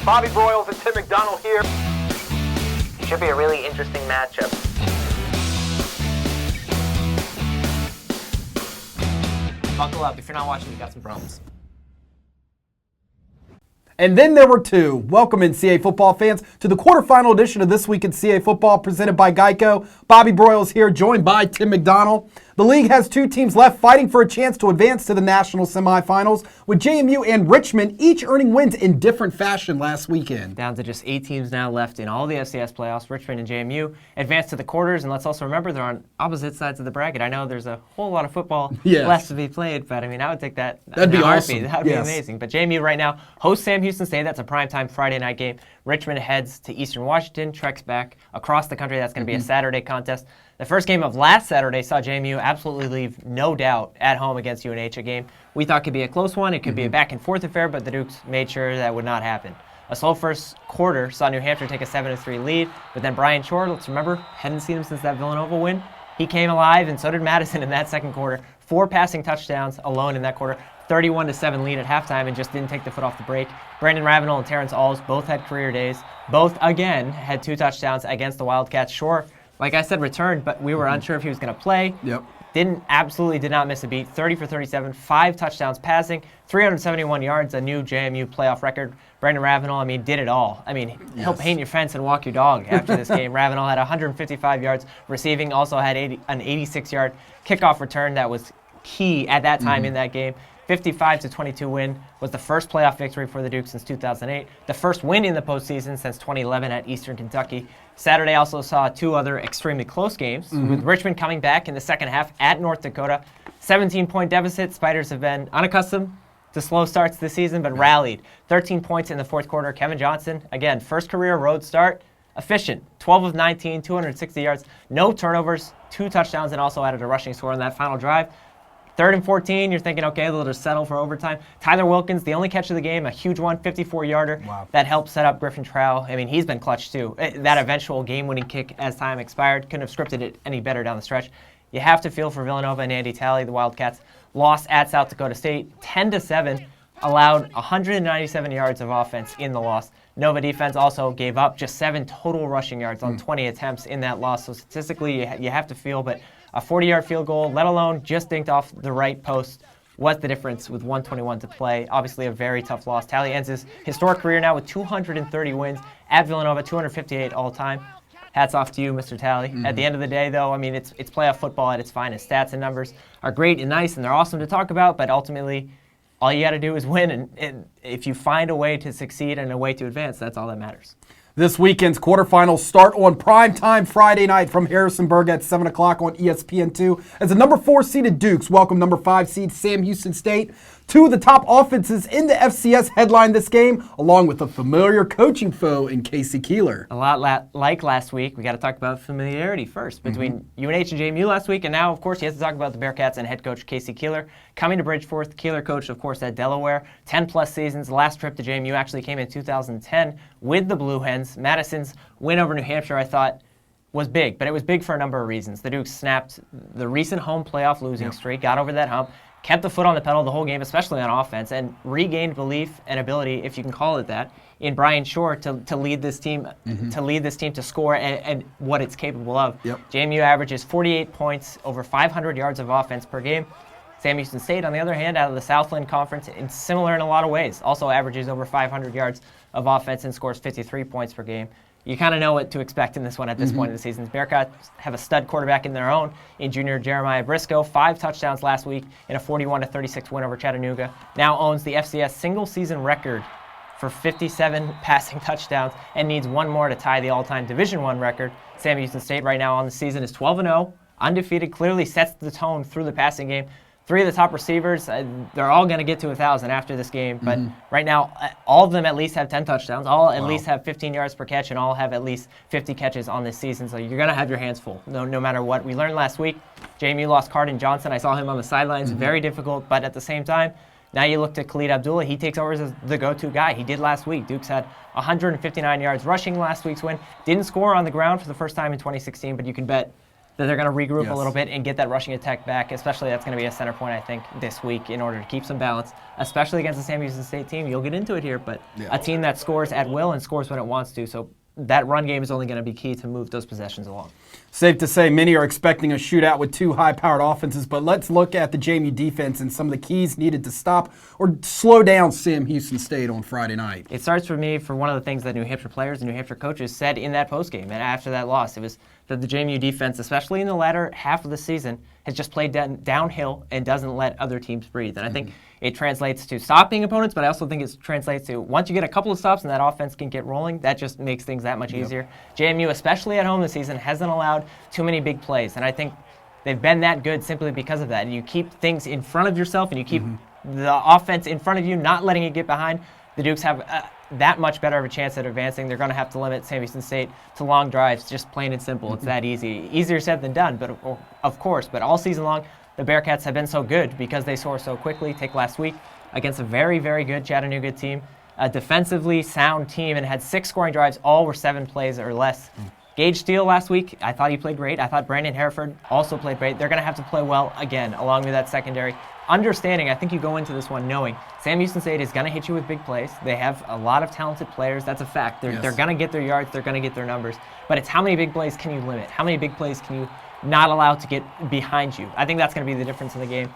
Bobby Broyles and Tim McDonald here. Should be a really interesting matchup. Buckle up. If you're not watching, you got some problems. And then there were two. Welcome NCAA football fans to the quarterfinal edition of This Week in CAA Football presented by Geico. Bobby Broyles here, joined by Tim McDonald. The league has two teams left fighting for a chance to advance to the national semifinals, with JMU and Richmond each earning wins in different fashion last weekend. Down to just 8 teams now left in all the FCS playoffs. Richmond and JMU advance to the quarters, and let's also remember they're on opposite sides of the bracket. I know there's a whole lot of football left to be played, but I mean, I would take that. That'd be awesome. That would be amazing. But JMU right now hosts Sam Houston State. That's a primetime Friday night game. Richmond heads to Eastern Washington, treks back across the country. That's going to be a Saturday contest. The first game of last Saturday saw JMU absolutely leave no doubt at home against UNH, a game we thought could be a close one. It could be a back-and-forth affair, but the Dukes made sure that would not happen. A slow first quarter saw New Hampshire take a 7-3 lead, but then Brian Shore, let's remember, hadn't seen him since that Villanova win. He came alive, and so did Madison in that second quarter. 4 passing touchdowns alone in that quarter. 31-7 lead at halftime, and just didn't take the foot off the brake. Brandon Ravenel and Terrence Alls both had career days. Both, again, had 2 touchdowns against the Wildcats. Shore, like I said, returned, but we were unsure if he was going to play. Absolutely did not miss a beat. 30 for 37, 5 touchdowns passing, 371 yards, a new JMU playoff record. Brandon Ravenel, I mean, did it all. I mean, he'll paint your fence and walk your dog after this game. Ravenel had 155 yards receiving, also had an 86-yard kickoff return that was key at that time in that game. 55-22 win was the first playoff victory for the Dukes since 2008. The first win in the postseason since 2011 at Eastern Kentucky. Saturday also saw 2 other extremely close games, with Richmond coming back in the second half at North Dakota. 17-point deficit. Spiders have been unaccustomed to slow starts this season, but rallied. 13 points in the fourth quarter. Kevin Johnson, again, first career road start. Efficient. 12 of 19, 260 yards, no turnovers, 2 touchdowns, and also added a rushing score on that final drive. 3rd and 14, you're thinking, okay, they'll just settle for overtime. Tyler Wilkins, the only catch of the game, a huge one, 54-yarder. Wow. That helped set up Griffin Trow. I mean, he's been clutch too. That eventual game-winning kick as time expired, couldn't have scripted it any better down the stretch. You have to feel for Villanova and Andy Talley. The Wildcats lost at South Dakota State 10-7, allowed 197 yards of offense in the loss. Nova defense also gave up just 7 total rushing yards on 20 attempts in that loss. So statistically, you have to feel, but a 40-yard field goal, let alone just dinked off the right post, was the difference with 1:21 to play. Obviously a very tough loss. Talley ends his historic career now with 230 wins at Villanova, 258 all-time. Hats off to you, Mr. Talley. At the end of the day, though, I mean, it's playoff football at its finest. Stats and numbers are great and nice, and they're awesome to talk about, but ultimately, all you got to do is win, and if you find a way to succeed and a way to advance, that's all that matters. This weekend's quarterfinals start on primetime Friday night from Harrisonburg at 7 o'clock on ESPN2 as the number 4 seeded Dukes welcome number 5 seed Sam Houston State. 2 of the top offenses in the FCS headline this game, along with a familiar coaching foe in Casey Keeler. A lot like last week, we got to talk about familiarity first between UNH and JMU last week, and now, of course, you have to talk about the Bearcats and head coach Casey Keeler. Coming to Bridgeforth, Keeler coached, of course, at Delaware, 10-plus seasons. The last trip to JMU actually came in 2010 with the Blue Hens. Madison's win over New Hampshire, I thought, was big, but it was big for a number of reasons. The Dukes snapped the recent home playoff losing streak, got over that hump, kept the foot on the pedal the whole game, especially on offense, and regained belief and ability, if you can call it that, in Brian Shore to lead this team, to score and what it's capable of. JMU averages 48 points, over 500 yards of offense per game. Sam Houston State, on the other hand, out of the Southland Conference, it's similar in a lot of ways. Also averages over 500 yards of offense and scores 53 points per game. You kind of know what to expect in this one at this point in the season. Bearcats have a stud quarterback in their own in junior Jeremiah Briscoe. 5 touchdowns last week in a 41-36 win over Chattanooga. Now owns the FCS single-season record for 57 passing touchdowns and needs 1 more to tie the all-time Division I record. Sam Houston State right now on the season is 12-0, undefeated, clearly sets the tone through the passing game. 3 of the top receivers, they're all going to get to 1,000 after this game. But right now, all of them at least have 10 touchdowns. All at least have 15 yards per catch, and all have at least 50 catches on this season. So you're going to have your hands full, no matter what. We learned last week, JMU lost Cardin Johnson. I saw him on the sidelines. Very difficult, but at the same time, now you look to Khalid Abdullah. He takes over as the go-to guy. He did last week. Dukes had 159 yards rushing last week's win. Didn't score on the ground for the first time in 2016, but you can bet that they're going to regroup a Yes. little bit and get that rushing attack back. Especially that's going to be a center point, I think, this week in order to keep some balance, especially against the Sam Houston State team. You'll get into it here, but a team that scores at will and scores when it wants to. So that run game is only going to be key to move those possessions along. Safe to say many are expecting a shootout with two high-powered offenses, but let's look at the JMU defense and some of the keys needed to stop or slow down Sam Houston State on Friday night. It starts for me for one of the things that New Hampshire players and New Hampshire coaches said in that postgame and after that loss. It was that the JMU defense, especially in the latter half of the season, has just played downhill and doesn't let other teams breathe. And I think it translates to stopping opponents, but I also think it translates to once you get a couple of stops and that offense can get rolling, that just makes things that much easier. JMU, especially at home this season, hasn't allowed too many big plays. And I think they've been that good simply because of that. And you keep things in front of yourself and you keep the offense in front of you, not letting it get behind. The Dukes have that much better of a chance at advancing. They're going to have to limit Sam Houston State to long drives, just plain and simple. It's that easy. Easier said than done, but of course. But all season long, the Bearcats have been so good because they score so quickly. Take last week against a very, very good Chattanooga team, a defensively sound team, and had 6 scoring drives. All were 7 plays or less. Gage Steele last week, I thought he played great. I thought Brandon Hereford also played great. They're going to have to play well again, along with that secondary. Understanding, I think you go into this one knowing Sam Houston State is going to hit you with big plays. They have a lot of talented players. That's a fact. They're going to get their yards. They're going to get their numbers. But it's how many big plays can you limit? How many big plays can you not allow to get behind you? I think that's going to be the difference in the game.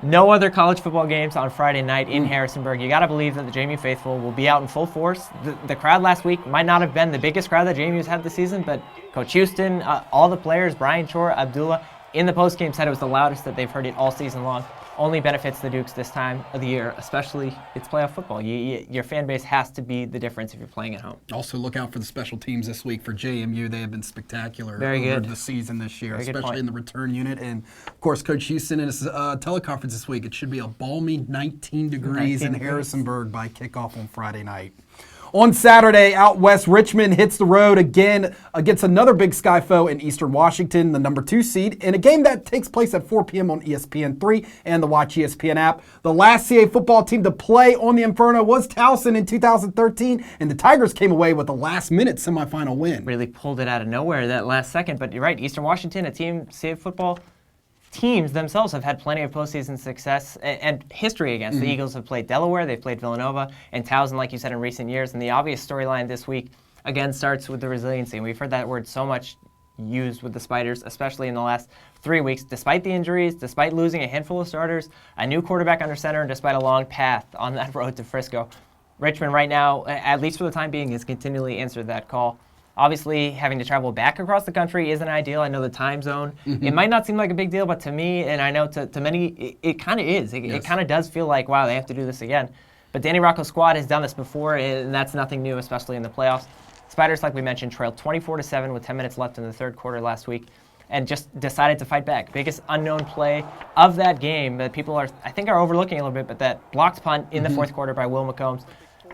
No other college football games on Friday night in Harrisonburg. You got to believe that the JMU faithful will be out in full force. The crowd last week might not have been the biggest crowd that JMU's had this season, but Coach Houston, all the players, Brian Chor, Abdullah, in the postgame said it was the loudest that they've heard it all season long. Only benefits the Dukes this time of the year, especially it's playoff football. Your fan base has to be the difference if you're playing at home. Also, look out for the special teams this week for JMU. They have been spectacular Very over good. the season this year, Very good especially point. in the return unit. And, of course, Coach Houston in his teleconference this week, it should be a balmy 19 degrees in Harrisonburg by kickoff on Friday night. On Saturday, out west, Richmond hits the road again against another Big Sky foe in Eastern Washington, the number 2 seed, in a game that takes place at 4 p.m. on ESPN3 and the Watch ESPN app. The last CA football team to play on the Inferno was Towson in 2013, and the Tigers came away with a last-minute semifinal win. Really pulled it out of nowhere that last second, but you're right, Eastern Washington, a team, CA football teams themselves have had plenty of postseason success and history against. The Eagles have played Delaware, they've played Villanova, and Towson, like you said, in recent years. And the obvious storyline this week, again, starts with the resiliency. And we've heard that word so much used with the Spiders, especially in the last 3 weeks. Despite the injuries, despite losing a handful of starters, a new quarterback under center, and despite a long path on that road to Frisco, Richmond right now, at least for the time being, has continually answered that call. Obviously, having to travel back across the country isn't ideal. I know the time zone. It might not seem like a big deal, but to me, and I know to many, it kind of is. It kind of does feel like, wow, they have to do this again. But Danny Rocco's squad has done this before, and that's nothing new, especially in the playoffs. Spiders, like we mentioned, trailed 24-7 with 10 minutes left in the third quarter last week and just decided to fight back. Biggest unknown play of that game that people are overlooking a little bit, but that blocked punt in the fourth quarter by Will McCombs.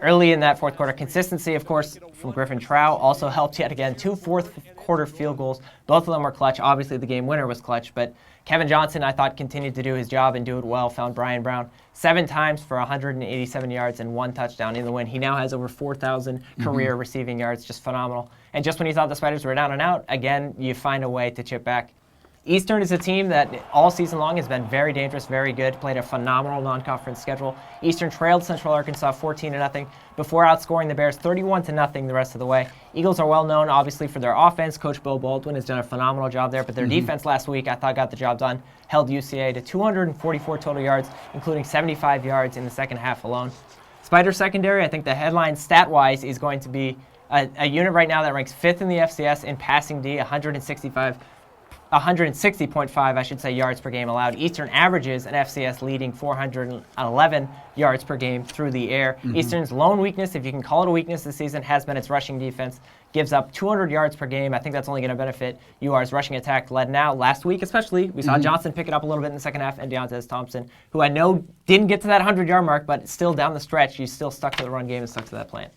Early in that fourth quarter, consistency, of course, from Griffin Trow also helped yet again. 2 fourth-quarter field goals. Both of them were clutch. Obviously, the game winner was clutch, but Kevin Johnson, I thought, continued to do his job and do it well. Found Brian Brown 7 times for 187 yards and 1 touchdown in the win. He now has over 4,000 career receiving yards. Just phenomenal. And just when you thought the Spiders were down and out, again, you find a way to chip back. Eastern is a team that all season long has been very dangerous, very good, played a phenomenal non-conference schedule. Eastern trailed Central Arkansas 14-0 before outscoring the Bears 31-0 the rest of the way. Eagles are well known, obviously, for their offense. Coach Bo Baldwin has done a phenomenal job there, but their defense last week, I thought, got the job done. Held UCA to 244 total yards, including 75 yards in the second half alone. Spider secondary, I think the headline stat-wise is going to be a unit right now that ranks 5th in the FCS in passing D, 160.5 yards per game allowed. Eastern averages an FCS leading 411 yards per game through the air. Eastern's lone weakness, if you can call it a weakness this season, has been its rushing defense. Gives up 200 yards per game. I think that's only going to benefit UR's rushing attack led now. Last week especially, we saw Johnson pick it up a little bit in the second half, and Deontay Thompson, who I know didn't get to that 100-yard mark, but still down the stretch, he's still stuck to the run game and stuck to that plan.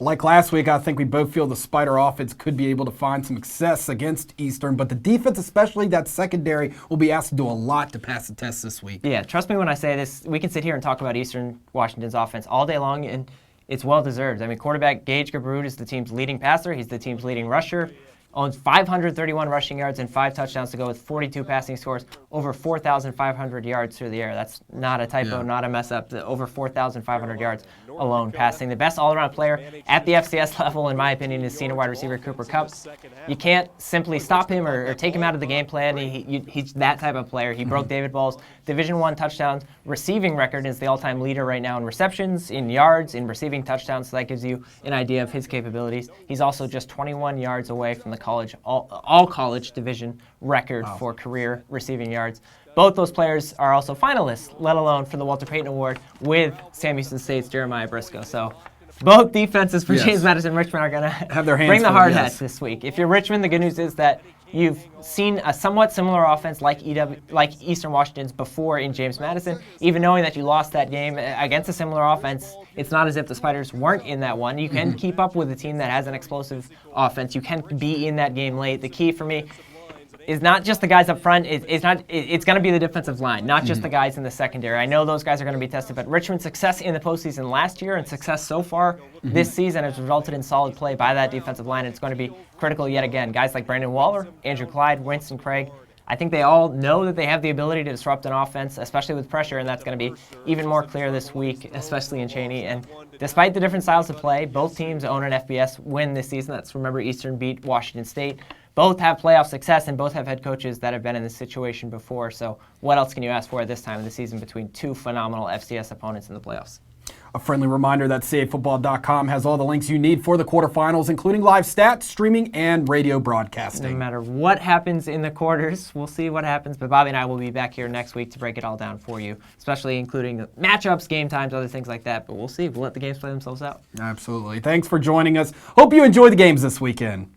Like last week, I think we both feel the Spider offense could be able to find some success against Eastern, but the defense, especially that secondary, will be asked to do a lot to pass the test this week. Yeah, trust me when I say this. We can sit here and talk about Eastern Washington's offense all day long, and it's well-deserved. I mean, quarterback Gage Gabrud is the team's leading passer. He's the team's leading rusher. owns 531 rushing yards and 5 touchdowns to go with 42 passing scores, over 4,500 yards through the air. That's not a typo, not a mess up. Over 4,500 yards alone passing. The best all-around player at the FCS level, in my opinion, is senior wide receiver Cooper Kupp. You can't simply stop him or take him out of the game plan. He's that type of player. He broke David Ball's Division I touchdowns receiving record, is the all-time leader right now in receptions, in yards, in receiving touchdowns, so that gives you an idea of his capabilities. He's also just 21 yards away from the all college division record for career receiving yards. Both those players are also finalists, let alone for the Walter Payton Award with Sam Houston State's Jeremiah Briscoe. So both defenses for James Madison and Richmond are going to have their hands bring the full, hard hats this week. If you're Richmond, the good news is that you've seen a somewhat similar offense like Eastern Washington's before in James Madison. Even knowing that you lost that game against a similar offense, it's not as if the Spiders weren't in that one. You can keep up with a team that has an explosive offense. You can be in that game late. The key for me is not just the guys up front. It's going to be the defensive line, not just the guys in the secondary. I know those guys are going to be tested, but Richmond's success in the postseason last year and success so far this season has resulted in solid play by that defensive line. It's going to be critical yet again. Guys like Brandon Waller, Andrew Clyde, Winston Craig, I think they all know that they have the ability to disrupt an offense, especially with pressure, and that's going to be even more clear this week, especially in Cheney. And despite the different styles of play, both teams own an FBS win this season. That's, remember, Eastern beat Washington State. Both have playoff success, and both have head coaches that have been in this situation before. So what else can you ask for at this time of the season between two phenomenal FCS opponents in the playoffs? A friendly reminder that CAFootball.com has all the links you need for the quarterfinals, including live stats, streaming, and radio broadcasting. No matter what happens in the quarters, we'll see what happens. But Bobby and I will be back here next week to break it all down for you, especially including matchups, game times, other things like that. But we'll see. We'll let the games play themselves out. Absolutely. Thanks for joining us. Hope you enjoy the games this weekend.